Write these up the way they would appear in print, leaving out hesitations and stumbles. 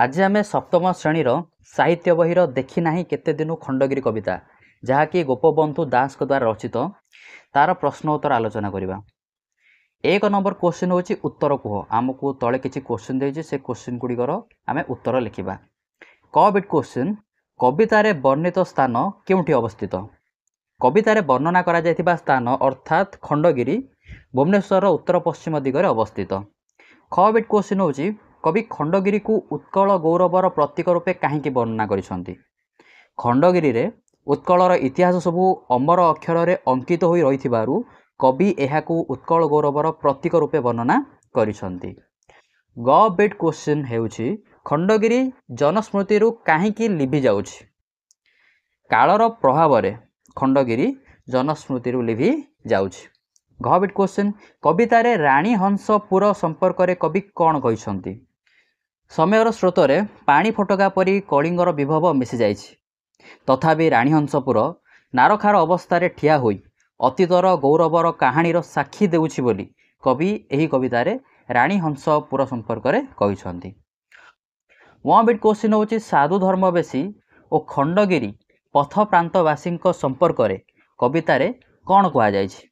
आज आम सप्तम श्रेणीर साहित्य बहीर देखी ना केते दिनु खंडगिरी कविता जहाँकि गोपबंधु दास द्वारा रचित तार प्रश्न उत्तर आलोचना करवा। एक नंबर क्वेश्चन हूँ उत्तर कुह। आमको तले किसी क्वेश्चन देछि से क्वेश्चन गुड़िकर आम उत्तर लिखा। क बिट क्वेश्चन कवितार वर्णित स्थान केउठी अवस्थित। कवितार वर्णना करा जायथिबा स्थान अर्थात खंडगिरी भुवनेश्वर उत्तर पश्चिम दिगरे अवस्थित। ख बिट क्वेश्चन हूँ कवि खंडगिरी को उत्कल गौरवर प्रतीक रूपे कहीं वर्णना करिसंती। खंडगिरी रे उत्कलर इतिहास सबू अमर अक्षर रे अंकित होई रहिथिबारु कवि एहाकू उत्कल गौरवर प्रतीक रूपे वर्णना करिसंती। ग बिट क्वेश्चन हेउछि खंडगिरी जनस्मृति रु काहींकी लिभि जाउछि। कालर प्रभाव रे खंडगिरी जनस्मृति रु लिभि जाउछि। घ बिट क्वेश्चन कवितार राणी हंसपुर संपर्क रे कवि कौन कहिसंती। समयर स्रोत रे पानी फटका परी कलिंगर विभव मिसी जाइछि तथापि राणी हंसपुर नारखार अवस्था ठिया होई अतीतर गौरवर कहानीर साक्षी देउछि बोली कवि एही कवितार राणी हंसपुर संपर्क रे कहिसंती। वन बिट क्वेश्चन होछि साधु धर्मवेशी और खंडगिरी पथ प्रांतवासी संपर्क रे कवितार कौन कहा जाइछि।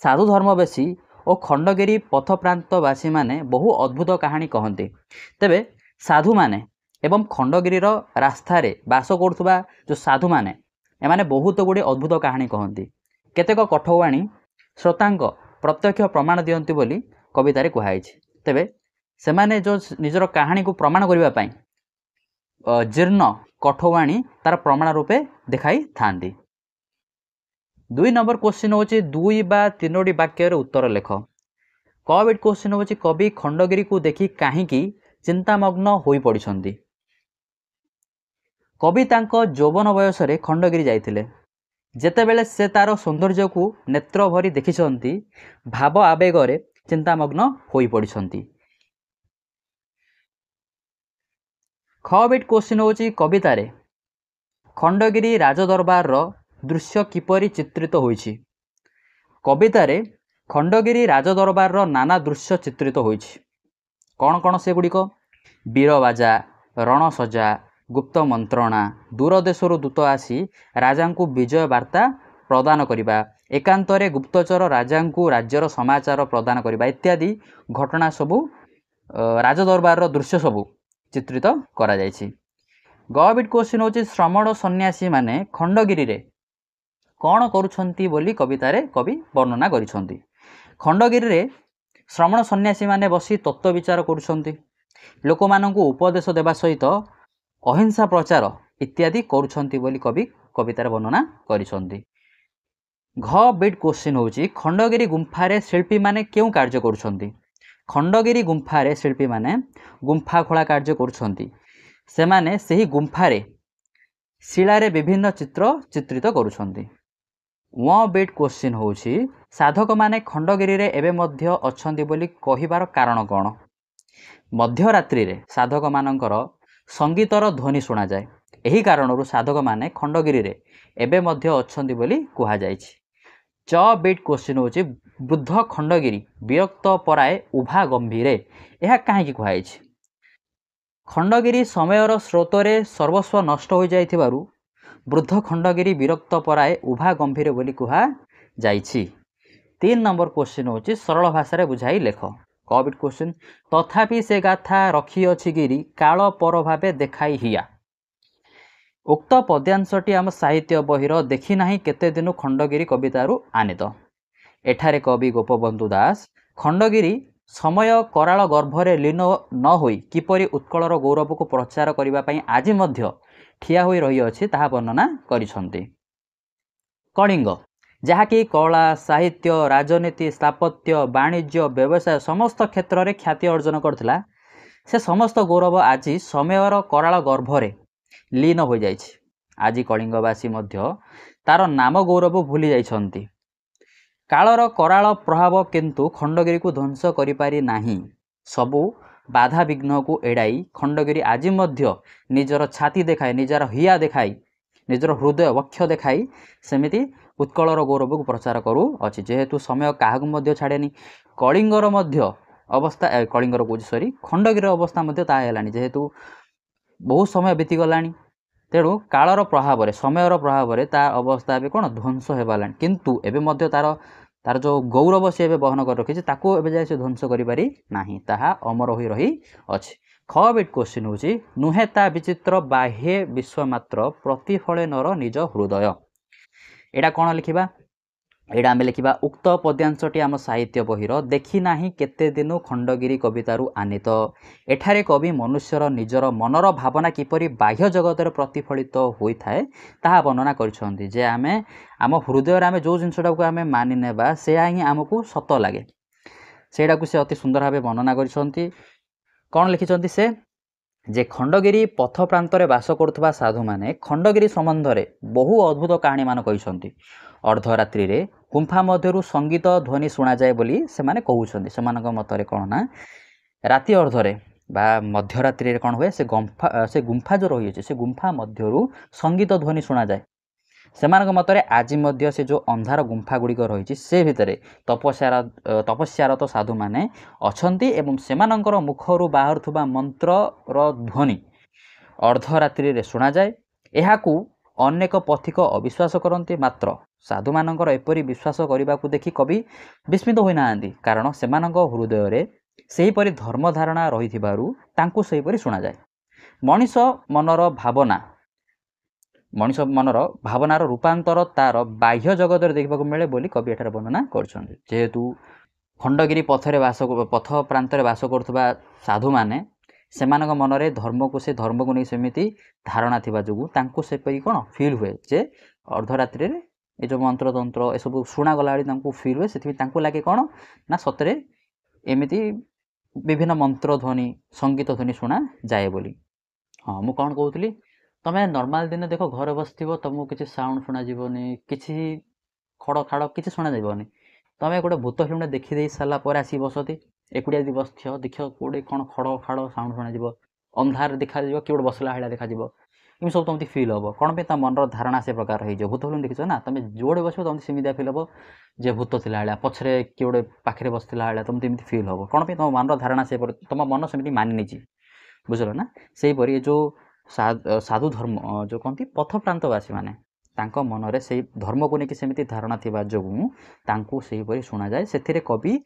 साधु धर्मवेशी और खंडगिरी पथ प्रांतवासी माने बहु अद्भुत कहानी कहते। तेबे साधु माने एवं खंडगिरी रास्तार बास करुवा जो साधु माने एमाने बहुत गुड़े अद्भुत कहानी कहते। केतेक कठौवाणी श्रोतांक प्रत्यक्ष प्रमाण दियंती बोली कवितारे कुहाई। तेबे सेमाने जो निजर कहानी को प्रमाण करने पाई जीर्ण कठौवाणी तार प्रमाण रूपे देखाई थांती। 2 नंबर क्वेश्चन होछि 2 बा 3 वाक्य उत्तर लेख। क बिट क्वेश्चन होछि कवि खंडगिरी को देखि काहींकी चिंतामग्न होई पड़िसंती। कवि तांको यौवन वयस रे खंडगिरी जाइथिले। जेतेबेले से तार सौंदर्य को नेत्र भरी देखिसंती भाव आवेग रे चिंतामग्न होई पड़िसंती। ख बिट क्वेश्चन होछि कवितारे खंडगिरी राजदरबार रो दृश्य किपरि चित्रित होइछि। कवितारे खंडगिरी राजदरबार रो नाना दृश्य चित्रित होइछि। कौन कौन से गुड़िक वीरबाजा रणसजा गुप्त मंत्रणा दूर देशर दूत आसी राजा को विजय वार्ता प्रदान करिबा एकांतरे गुप्तचर राजा को राज्यर समाचार प्रदान करिबा इत्यादि घटना सबू राजदरबार रो दृश्य सबू चित्रित करा जाइछि। ग बिट क्वेश्चन होछि श्रमण सन्यासी माने खंडगिरी रे कौन करुछंती बोली कवितारे कवि वर्णना करिसंती। खंडगिरी रे श्रमण सन्यासी माने बसी तत्व विचार करुछंती लोक माननकु उपदेश देबा सहित अहिंसा प्रचार इत्यादि करुछंती बोली कवि कवितार वर्णना करिसंती। घ बिट क्वेश्चन होछि खंडगिरी गुंफारे शिल्पी माने केउ कार्य करुछंती। खंडगिरी गुंफारे शिल्पी माने गुंफा खोला कार्य करुछंती। सेमाने सेही गुंफारे शिलारे विभिन्न चित्र चित्रित करुछंती। वन बिट क्वेश्चन होछि साधक माने खंडगिरी रे एबे मध्य अछंती बोली कहिबार कारण कौन। मध्यरात्रि रे साधक मानकर संगीतर ध्वनि सुना जाए एही कारणरू साधक माने खंडगिरी रे एबे मध्य अछंती बोली कुहा जाइछि। च बिट क्वेश्चन होछि वृद्ध खंडगिरी विरक्त पराए उभा गंभीरे एहा काहेकि कुहाइछि। खंडगिरी समयर स्रोत रे सर्वस्व नष्ट हो जाइथिबारु वृद्ध खंडगिरी विरक्त पराए उभा गंभीर बोली कुहा जाइछि। 3 नंबर क्वेश्चन होछि सरल भाषा रे बुझाई लेख। क बिट क्वेश्चन तथापि से गाथा रखी अछि गिरी काल पर भाबे देखाई हिया। उक्त पद्यांशटी आम साहित्य बहीर देखी नाही केते दिनु खंडगिरी कवितारु आनित। एठारे कवि गोपबंधु दास खंडगिरी समय कराल गर्भरे लीन न होई किपरि उत्कलर गौरव को प्रचार करिबा पई आज मध्य ठिया होई रही अछि ताहा वर्णना करिसंती। कलिंग जहाँकि कला साहित्य राजनीति स्थापत्य वाणिज्य व्यवसाय समस्त क्षेत्र में ख्याति अर्जन करथिला से समस्त गौरव आज समयर कराल गर्भरे लीन हो जाइछि। आज कलिंगवासी मध्य तार नाम गौरव भूली जाइछंती। कालर कराल प्रभाव किंतु खंडगिरी को ध्वंस करि पारि नाही। सबु बाधा विघ्न को एड़ाई खंडगिरी आज मध्य निजर छाती देखाई निजर हिया देखाई निजर हृदय वक्ष देखाई सेमिति उत्कलर गौरव को प्रचार करू अछि। जेहेतु समय काहाकु मध्य छाड़ेनी कलिंगर मध्य अवस्था कलिंगर कौच सरी खंडगिरी अवस्था ताहा हेलानी जेहेतु बहुत समय बीतीगलानी तेणु कालर प्रभाव समयर प्रभाव ता अवस्था ए कौन ध्वंस होगा किंतु एबे मध्य तार तार जो गौरव सी बहन कर रखी जाए से ध्वंस करी ना ताहा अमर हो रही अच्छे। ख बिट क्वेश्चन हूँ नुहे ता विचित्र बाह्य विश्व मात्र प्रतिफले नर निज हृदय एटा कौन लिखा एटा आम लिखा उक्त पद्यांशटी आम साहित्य बहिर देखी नाही केते दिनु खंडगिरी कवितारू आनीत एठारे कवि मनुष्यर निजर मनर भावना किपरि बाह्य जगत प्रतिफलित होता है ताहा वर्णना करिसेंती जे आमे आम हृदय आम जो जिनसटा को आम मानि नेबा से ही आमको सत लगे सेटा को से अति सुंदर भाव वर्णना करिसेंती। कौन लिखिसेंती से जे खंडगिरी पथ प्रांतरे बास करुवा साधु माने खंडगिरी संबंध में बहु अद्भुत कहानी मान कहिसेंती अर्धरात्रि रे गुंफा मध्यरु संगीत ध्वनि शुणा जाए बोली से माने कहउछंती सेमानक मतरे कोन ना राति अर्धरे बा मध्यरात्रि रे कोन हुए से गुंफा जो रही है से गुंफा मध्यरु संगीत ध्वनि शुणा जाए सेमानक मतरे आज मध्य से जो अंधार गुंफा गुड़िक रही से भितर तपस्यारत साधु माने अछंती एवं सेमानकर मुखरु बाहरुथुबा मंत्र र ध्वनि अर्धरात्रि रे शुणा जाए एहाकू अनेक पथिक अविश्वास करते मात्र साधु मानकर एपरी विश्वास करने को देखि कवि विस्मित होना कारण सेमानक हृदय रे सेहीपरि धर्म धारणा रही तांकु सेहीपरि शुणा जाए मनीष मनर भावनार रूपांतर तार बाह्य जगत देखा मिले बोली कवि एठार वर्णना करछन्ति जेहेतु खंडगिरी पथ प्रांतरे बास करुवा साधु माने सेमानक मनरे धर्म को से धर्म को नहीं सेमिति धारणा थिबा जोगु तांकु सेपरि कोन फील हुए जे अर्धरात्रि रे ए जो मंत्र तंत्र ए सब शुणा गला तांकु फील हुए सेथि तांकु लागे कोन ना सतरे एमिति विभिन्न मंत्र ध्वनि संगीत ध्वनि शुणा जाए बोली। हाँ मु कौन कहूली तमें नॉर्मल दिन देख घर बसथिबो तुमको किसी साउंड शुणा जीवनी किसी खड़ खाड़ किसी शुणा जीवनी तमें गोटे भूत फिल्म देखी दे सारा पर आसी बसती एकुड़िया यदि बस देख कौटे कौन खड़ खाड़ साउंड शुणा अंधार देखा किए गोटे बसला भाया देखा इम सब तुमको फिल हम कौन पे तुम मनर धारणा से प्रकार हो भूत फिल्म देखी ना तुम जोड़े बस तुम सेमिया फिल हम जे भूत थी भाया पछरे किए गोटे पाखे बसला भाया तुमको एमती फिल हम कौन पे तुम मनर धारणा से तुम मन सेमती मानिनी बुझल ना से जो साधु धर्म जो कहती पथ प्रांतवासी माने तांको मनरे से धर्म को लेकिन सेमती धारणा थिबा जोगु तांको सेही परि शुणा जाए सेथिरे कवि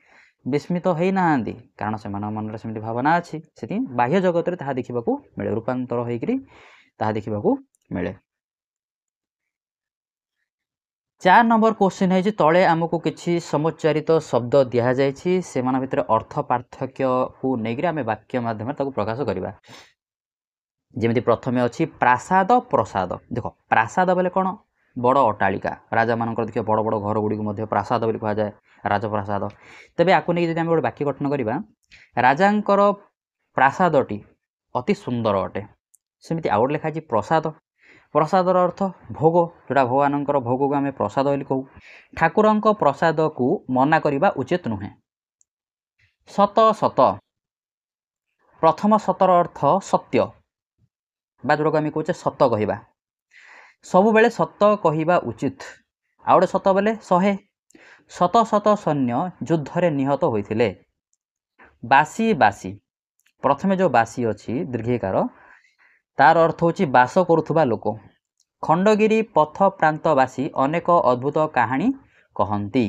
विस्मित होई नांदी कारण से मनरे सेमती भावना अछि सेति बाह्य जगत रे ताहा देखिबाकू मिले रूपांतर होइकरी ताहा देखिबाकू मिले। 4 नंबर क्वेश्चन है तले आमको किछि समुच्चारित शब्द दिया जायछि सेमान भितर अर्थ पार्थक्य को नेगिरा आमे वाक्य माध्यम ताकू प्रकाश करिबा जेमती प्रथमे अच्छी प्रासाद प्रसाद देख प्रासाद बोले कौन बड़ अट्टालिका राजा मान देख बड़ बड़ घर गुड़ी प्रासाद बोली कहुए राजप्रासाद तेज आपको नहीं गोटे वाक्य गठन करवा राजांकर प्रासादटी अति सुंदर अटे सेमती आउ गोटे लिखाई प्रसाद प्रसादर अर्थ भोग जोटा भगवान भोग को आम प्रसाद बोली कहू ठाकुर प्रसाद को मना करने उचित नुहे। सत सत प्रथम सतर अर्थ सत्य बा जोड़ा आम कहे सत कहवा सबु बेले सत कहवा उचित आउ गोटे सत बेले 100 शत शत सैन्य युद्ध रे निहत होइथिले। बासी बासी प्रथमे जो बासी अच्छी दीर्घिकार तार अर्थ होची बास करुथुबा लोक खंडगिरी पथ प्रांतवासी अनेक अद्भुत कहानी कहती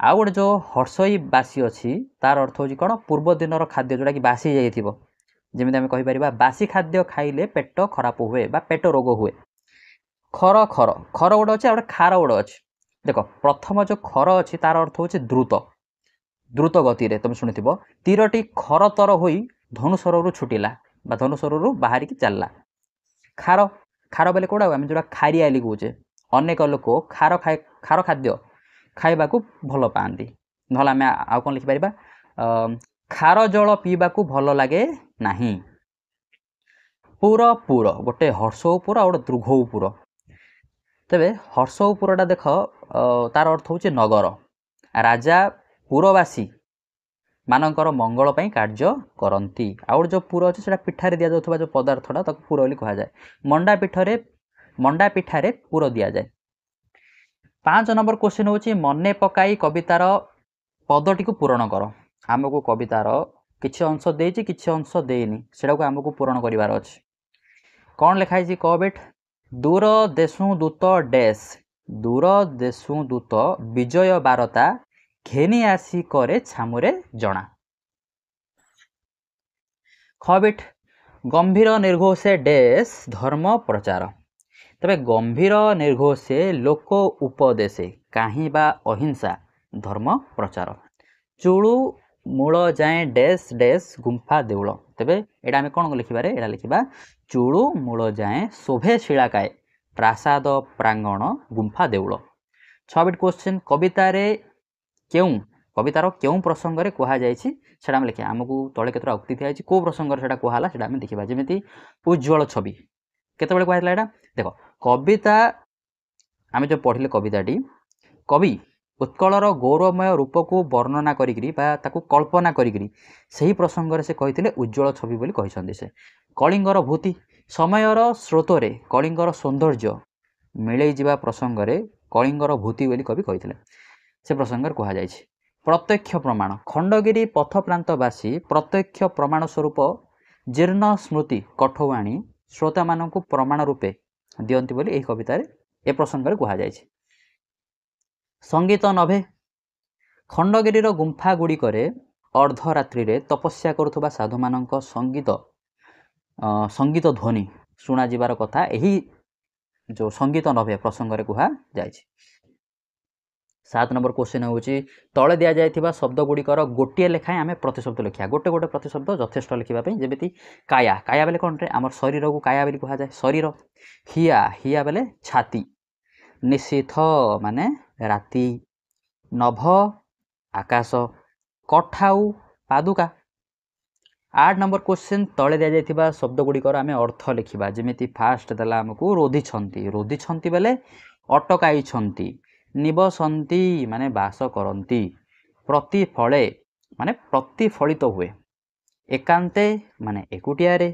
आउ गोटे जो हर्षई बासी अच्छी तार अर्थ होची कौन पूर्व दिन खाद्य जोटा कि बासी जाइथिबो जमी आम कहीपर बासी खाद्य खाइले पेट खराब हुए बा पेट रोग हुए। खर खर खर गोटे अच्छे गोटे खार गोटे अच्छे देख प्रथम जो खर अच्छी तार अर्थ होची द्रुत द्रुत गति रे तुम शुणिथिबो तीरटी खर तर होई धनुसरु छुटिला बा धनुसरु बाहर की चलला। खार खार बेले कौड़ा आम जो खारियाली कहे अनेक लोक खार खाद्य खाइबा को भल पाती ना आम आउ कौन लिखिपर खार जल पीवा को भल लगे नहीं। पुर पुर गोटे हर्षपुर गोटे दृघपुर तेरे हर्षपुरटा देख तार अर्थ हूँ नगर राजा पुरवासी मानकर मंगल पई कार्य करती आउ जो पुर अच्छे से पिठारे दि जाऊा जो पदार्थटा ताको पुर बोली कह जाए मंडा पिठारे पुर दि जाए। 5 नंबर क्वेश्चन हूँ मने पकाई कवितार पदटी को पूरण कर आमको कवितार किछि अंश देछि किछि अंश देइनि सेटा को आमको पूरण करिवार अछि कोन लिखा है क बेट दूर देशु दूत डैश दूर देशु दूत विजय बारता घेनी आसी करे छामुरे जणा ख बेट गंभीर निर्घोषे डैश धर्म प्रचार तबे गंभीर निर्घोषे लोक उपदेशे काहीं बा अहिंसा धर्म प्रचार चूड़ू मूल जाए डैश डैश गुंफा देउल तबे एटा आमे कोन लिखिबारे एटा लिखिबा चूड़ू मूल जाए शोभे शिलाकाय प्रासाद प्रांगण गुंफा देउल 6 बिट क्वेश्चन कवितार केउं प्रसंग रे कहा जायछि सेटा हम लिखिया हमकु तळे केतरा उक्ति दिया अछि को प्रसंग रे सेटा कहाला सेटा हम देखिबा जेमिति उज्जवल छवि केतबेले कहला एटा देखो कविता आमे जो पढिले कविताटी कवि उत्कलर गौरवमय रूप को वर्णना करिकरी बा ताकू कल्पना करिकरी सही प्रसंग रे से कहिथिले उज्जवल छवि बोली कहिसंदी से कलिंगर भूति समयर स्रोतरे कलिंगर सौंदर्य मिलै जिबा प्रसंग रे कलिंगर भूति बोली कवि कहिथिले से प्रसंग रे कहा जायछि प्रत्यक्ष प्रमाण खंडगिरी पथप्रांतवासी प्रत्यक्ष प्रमाण स्वरूप जीर्ण स्मृति कठवाणी श्रोता मानकु प्रमाण रूपे दियंती बोली एही कवितारे ए प्रसंग रे कहा जायछि संगीत नभे खंडगिरी गुंफा गुड़ी करे अर्धरात्रि रे तपस्या करुथबा साधु मानक संगीत ध्वनि शुणा जिबार कथा एही जो संगीत नभे प्रसंग रे कहा जायछि 7 नंबर क्वेश्चन होउछि तळे दिया जायथिबा शब्द गुड़िकर गोटिए लेखाय आमे प्रतिशब्द लिखिया गोटे गोटे प्रतिशब्द यथेष्ट लिखिबा पई जेमिति काया काया बेले कोन रे हमर शरीर को काया बेली कहा जाय शरीर हिया हिया बेले छाती निशिथ माने राती नभ आकाश कठाउ पादुका 8 नंबर क्वेश्चन तळे दिया जायथिबा शब्द गुड़िकर आमे अर्थ लिखिबा जेमिति फास्ट दला हमकु रोधी छंती बेले अटकाई छंती निबसंती माने बास करंती प्रतिफले माने प्रतिफलित हुए एकांते माने एकुटियारे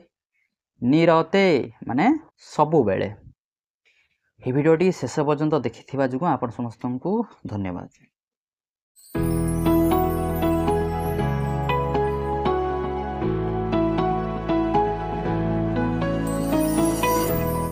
निरते माने सबु बेले ए भिडियोटी शेष पर्यंत देखिथिबा जुगु आपण समस्तनकु धन्यवाद।